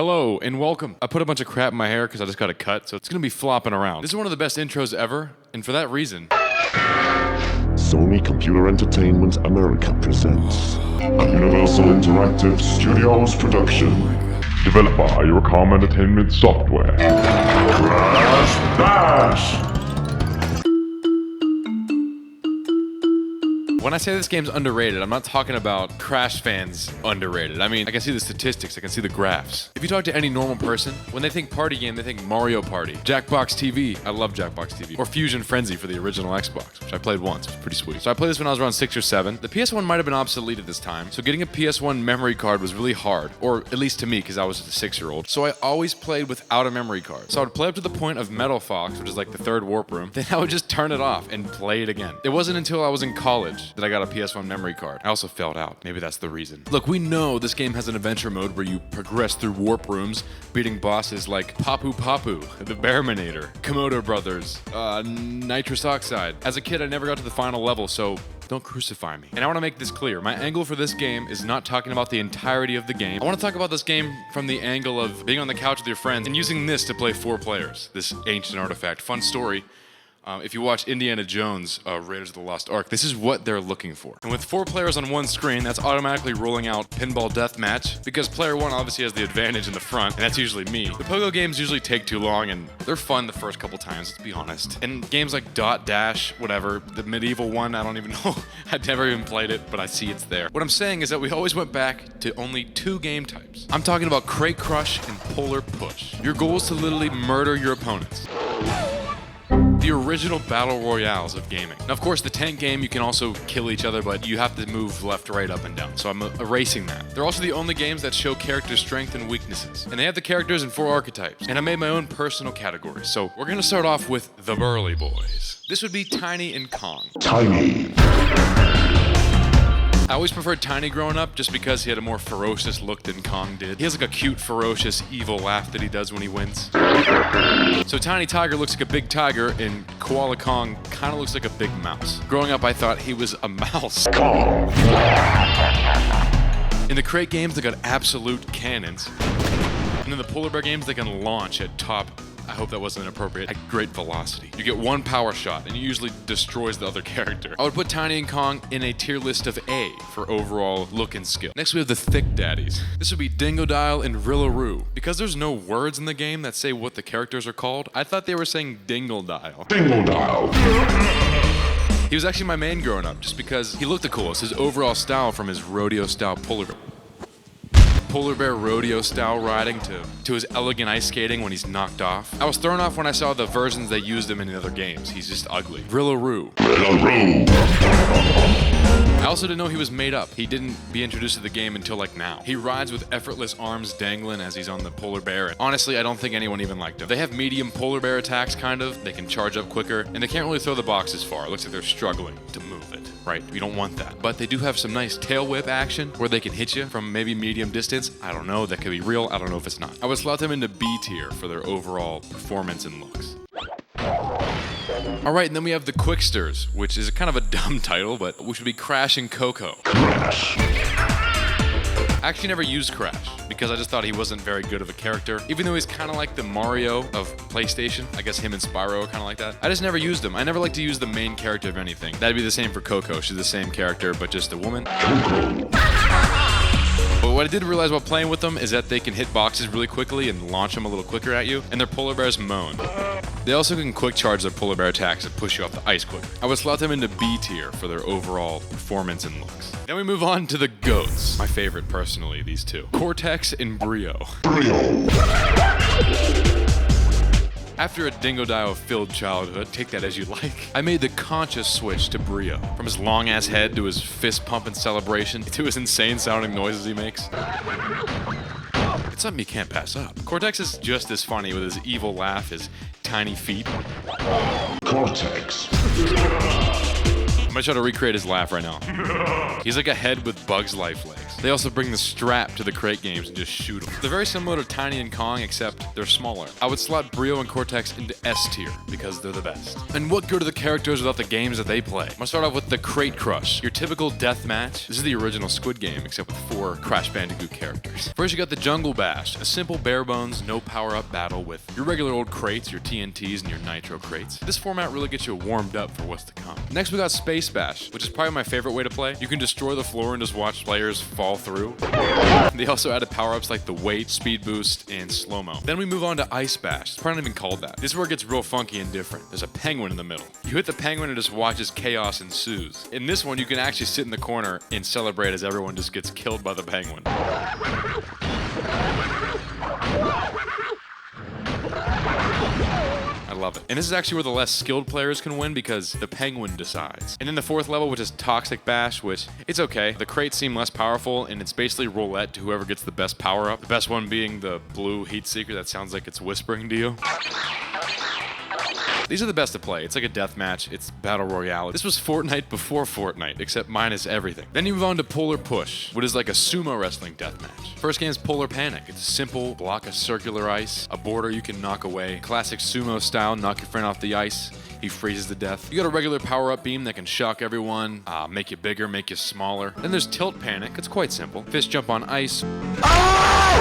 Hello and welcome. I put a bunch of crap in my hair because I just got a cut, so it's gonna be flopping around. This is one of the best intros ever, and for that reason, Sony Computer Entertainment America presents a Universal Interactive Studios production. Developed by Eurocom Entertainment Software. Crash Bash! when I say this game's underrated, I'm not talking about Crash fans underrated. I mean, I can see the statistics, I can see the graphs. If you talk to any normal person, when they think party game, they think Mario Party, Jackbox TV, I love Jackbox TV, or Fusion Frenzy for the original Xbox, which I played once, it was pretty sweet. So I played this when I was around 6 or 7. The PS1 might have been obsolete at this time, so getting a PS1 memory card was really hard, or at least to me, because I was a 6-year-old. So I always played without a memory card. So I would play up to the point of Metal Fox, which is like the third warp room, then I would just turn it off and play it again. It wasn't until I was in college that I got a PS1 memory card. I also failed out. Maybe that's the reason. Look, we know this game has an adventure mode where you progress through warp rooms, beating bosses like Papu Papu, the Bearminator, Komodo Brothers, Nitrous Oxide. As a kid, I never got to the final level, so don't crucify me. And I want to make this clear. My angle for this game is not talking about the entirety of the game. I want to talk about this game from the angle of being on the couch with your friends and using this to play 4 players. This ancient artifact. Fun story. If you watch Indiana Jones, Raiders of the Lost Ark, this is what they're looking for. And with 4 players on one screen, that's automatically rolling out Pinball Deathmatch, because player 1 obviously has the advantage in the front, and that's usually me. The Pogo games usually take too long, and they're fun the first couple times, let's be honest. And games like Dot Dash, whatever, the medieval one, I don't even know. I've never even played it, but I see it's there. What I'm saying is that we always went back to only 2 game types. I'm talking about Crate Crush and Polar Push. Your goal is to literally murder your opponents. The original battle royales of gaming. Now, of course, the tank game, you can also kill each other, but you have to move left, right, up, and down. So I'm erasing that. They're also the only games that show character strength and weaknesses. And they have the characters in 4 archetypes. And I made my own personal categories. So we're gonna start off with the Burly Boys. This would be Tiny and Kong. Tiny. I always preferred Tiny growing up just because he had a more ferocious look than Kong did. He has like a cute, ferocious, evil laugh that he does when he wins. So Tiny Tiger looks like a big tiger, and Koala Kong kind of looks like a big mouse. Growing up, I thought he was a mouse. In the Crate games, they got absolute cannons. And in the Polar Bear games, they can launch at top, I hope that wasn't inappropriate, at great velocity. You get 1 power shot, and it usually destroys the other character. I would put Tiny and Kong in a tier list of A for overall look and skill. Next, we have the Thick Daddies. This would be Dingodile and Rillaroo. Because there's no words in the game that say what the characters are called, I thought they were saying Dingodile. Dingodile. He was actually my main growing up, just because he looked the coolest. His overall style from his rodeo-style Polar Bear rodeo style riding to his elegant ice skating when he's knocked off. I was thrown off when I saw the versions that used him in the other games. He's just ugly. Rillaroo. I also didn't know he was made up. He didn't be introduced to the game until like now. He rides with effortless arms dangling as he's on the polar bear. And honestly, I don't think anyone even liked him. They have medium polar bear attacks, kind of. They can charge up quicker, and they can't really throw the box as far. It looks like they're struggling to move it, right? You don't want that. But they do have some nice tail whip action where they can hit you from maybe medium distance. I don't know. That could be real. I don't know if it's not. I would slot them into B tier for their overall performance and looks. Alright, and then we have the Quicksters, which is kind of a dumb title, but which would be Crash and Coco. Crash. I actually never used Crash, because I just thought he wasn't very good of a character. Even though he's kind of like the Mario of PlayStation. I guess him and Spyro are kind of like that. I just never used him. I never like to use the main character of anything. That'd be the same for Coco. She's the same character, but just a woman. But what I did realize while playing with them is that they can hit boxes really quickly and launch them a little quicker at you, and their polar bears moan. They also can quick charge their polar bear attacks and push you off the ice quicker. I would slot them into B tier for their overall performance and looks. Then we move on to the goats. My favorite, personally, these 2. Cortex and Brio. After a Dingodile-filled childhood, take that as you like, I made the conscious switch to Brio. From his long-ass head to his fist-pumping celebration to his insane-sounding noises he makes. It's something you can't pass up. Cortex is just as funny with his evil laugh, his tiny feet. Cortex. I'm gonna try to recreate his laugh right now. He's like a head with Bug's Life legs. They also bring the strap to the crate games and just shoot them. They're very similar to Tiny and Kong, except they're smaller. I would slot Brio and Cortex into S tier because they're the best. And what good are the characters without the games that they play? I'm gonna start off with the Crate Crush, your typical death match. This is the original Squid Game, except with 4 Crash Bandicoot characters. First, you got the Jungle Bash, a simple bare bones, no power-up battle with your regular old crates, your TNTs, and your Nitro crates. This format really gets you warmed up for what's to come. Next, we got Space Bash, which is probably my favorite way to play. You can destroy the floor and just watch players fall through. They also added power-ups like the weight, speed boost, and slow-mo. Then we move on to Ice Bash. It's probably not even called that. This is where it gets real funky and different. There's a penguin in the middle. You hit the penguin and just watch as chaos ensues. In this one, you can actually sit in the corner and celebrate as everyone just gets killed by the penguin. I love it. And this is actually where the less skilled players can win because the penguin decides. And then the 4th level, which is Toxic Bash, which it's okay. The crates seem less powerful, and it's basically roulette to whoever gets the best power up. The best one being the blue heat seeker that sounds like it's whispering to you. These are the best to play. It's like a death match. It's battle royale. This was Fortnite before Fortnite, except minus everything. Then you move on to Polar Push, which is like a sumo wrestling death match. First game is Polar Panic. It's a simple block of circular ice, a border you can knock away. Classic sumo style, knock your friend off the ice. He freezes to death. You got a regular power-up beam that can shock everyone, make you bigger, make you smaller. Then there's Tilt Panic. It's quite simple. Fish jump on ice.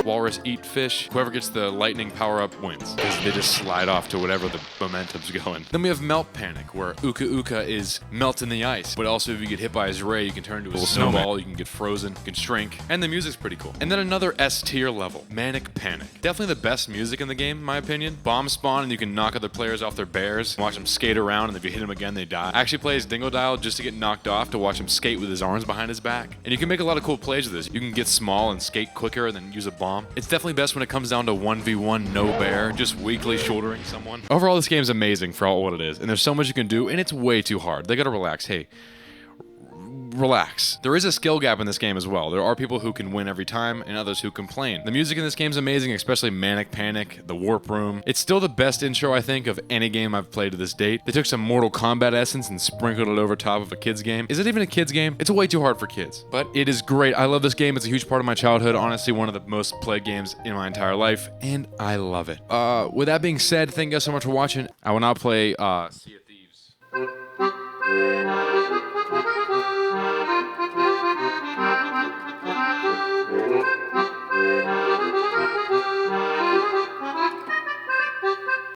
Walrus eat fish. Whoever gets the lightning power-up wins, because they just slide off to whatever the momentum's going. Then we have Melt Panic, where Uka Uka is melting the ice, but also if you get hit by his ray, you can turn into a snowball, you can get frozen, you can shrink, and the music's pretty cool. And then another S tier level, Manic Panic. Definitely the best music in the game, in my opinion. Bomb spawn, and you can knock other players off their bears, watch them skate around, and if you hit him again, they die. I actually play as Dingo Dial just to get knocked off, to watch him skate with his arms behind his back. And you can make a lot of cool plays with this. You can get small and skate quicker and then use a bomb. It's definitely best when it comes down to 1v1, no bear, just weakly shouldering someone. Overall, this game's amazing for all what it is, and there's so much you can do, and it's way too hard. They gotta relax. Hey, relax. There is a skill gap in this game as well. There are people who can win every time and others who complain. The music in this game is amazing, especially Manic Panic, the Warp Room. It's still the best intro, I think, of any game I've played to this date. They took some Mortal Kombat essence and sprinkled it over top of a kid's game. Is it even a kid's game? It's way too hard for kids, but it is great. I love this game. It's a huge part of my childhood. Honestly, one of the most played games in my entire life, and I love it. With that being said, thank you guys so much for watching. I will now play Sea of Thieves.